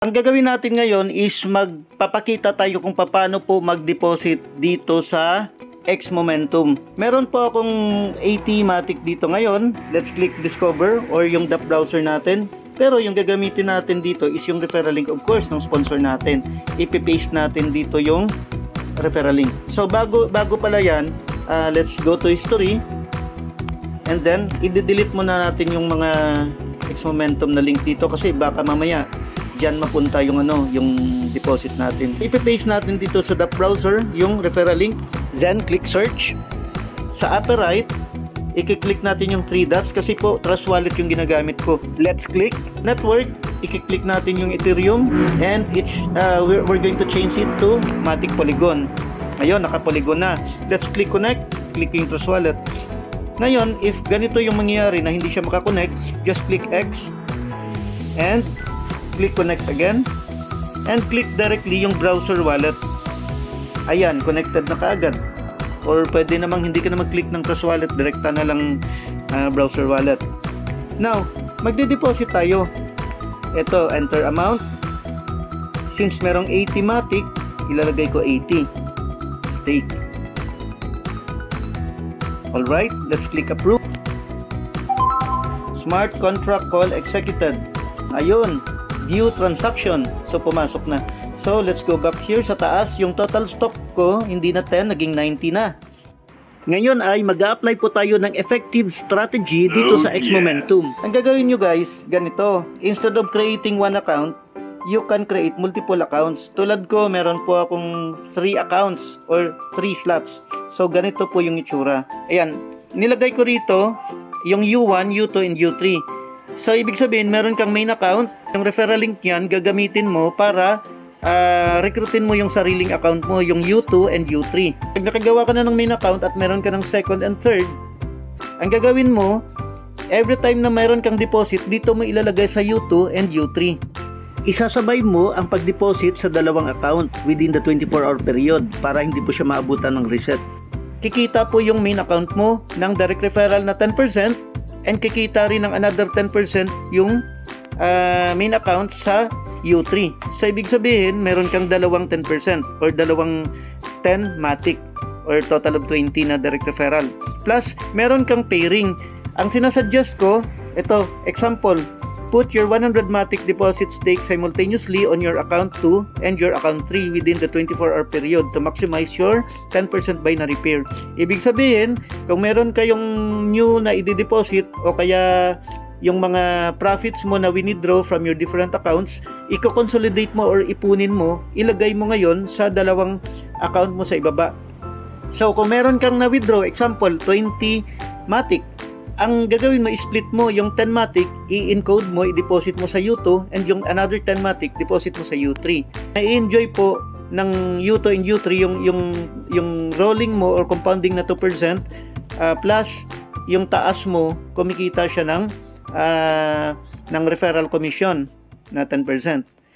Ang gagawin natin ngayon is magpapakita tayo kung paano po mag-deposit dito sa X Momentum. Meron po akong AT-Matic dito ngayon. Let's click Discover or yung DApp browser natin. Pero yung gagamitin natin dito is yung referral link, of course, ng sponsor natin. Ipi-paste natin dito yung referral link. So bago pala yan, let's go to history. And then, i-delete muna natin yung mga X Momentum na link dito kasi baka mamaya diyan mapunta yung yung deposit natin. Ipi-paste natin dito sa DApp browser yung referral link. Then click search. Sa upper right, i-click natin yung 3 dots kasi po Trust Wallet yung ginagamit ko. Let's click network. I-click natin yung Ethereum and it's we're going to change it to Matic Polygon. Ayun, naka-Polygon na. Let's click connect. Click yung Trust Wallet. Ngayon, if ganito yung mangyayari na hindi siya makakonect, just click X and click connect again and click directly yung browser wallet. Ayan, connected na kaagad. Or pwede namang hindi ka na mag-click ng Trust Wallet, direkta na lang browser wallet. Now, magde-deposit tayo. Ito, enter amount. Since merong 80 Matic, ilalagay ko 80. Stake. Alright, let's click approve. Smart contract call executed. Ayun, view transaction. So pumasok na. So let's go back here sa taas. Yung total stock ko hindi na 10, naging 90 na. Ngayon ay mag-a-apply po tayo ng effective strategy dito sa X Momentum. Ang gagawin nyo guys, ganito. Instead of creating one account, you can create multiple accounts. Tulad ko, meron po akong 3 accounts or 3 slots. So ganito po yung itsura. Ayan, nilagay ko rito yung U1, U2, and U3. So, ibig sabihin, meron kang main account. Yung referral link yan, gagamitin mo para recruitin mo yung sariling account mo, yung U2 and U3. Pag nakagawa ka na ng main account at meron ka ng second and third, ang gagawin mo, every time na meron kang deposit, dito mo ilalagay sa U2 and U3. Isasabay mo ang pag-deposit sa dalawang account within the 24-hour period para hindi po siya maabutan ng reset. Kikita po yung main account mo ng direct referral na 10%, and kikita rin ng another 10% yung main account sa U3. So, ibig sabihin, meron kang dalawang 10% or dalawang 10 Matic or total of 20 na direct referral. Plus, meron kang pairing. Ang sinasuggest ko, ito, example, put your 100 Matic deposit stake simultaneously on your account 2 and your account 3 within the 24-hour period to maximize your 10% binary pair. Ibig sabihin, kung meron kayong new na i-deposit o kaya yung mga profits mo na withdraw from your different accounts, i-consolidate mo or ipunin mo, ilagay mo ngayon sa dalawang account mo sa ibaba. So, kung meron kang na-withdraw, example, 20 Matic, ang gagawin mo, i-split mo yung 10 Matic, i-encode mo, i-deposit mo sa U2, and yung another 10 Matic, deposit mo sa U3. I-enjoy po ng U2 and U3 yung rolling mo or compounding na 2%, plus yung taas mo, kumikita siya ng referral commission na 10%.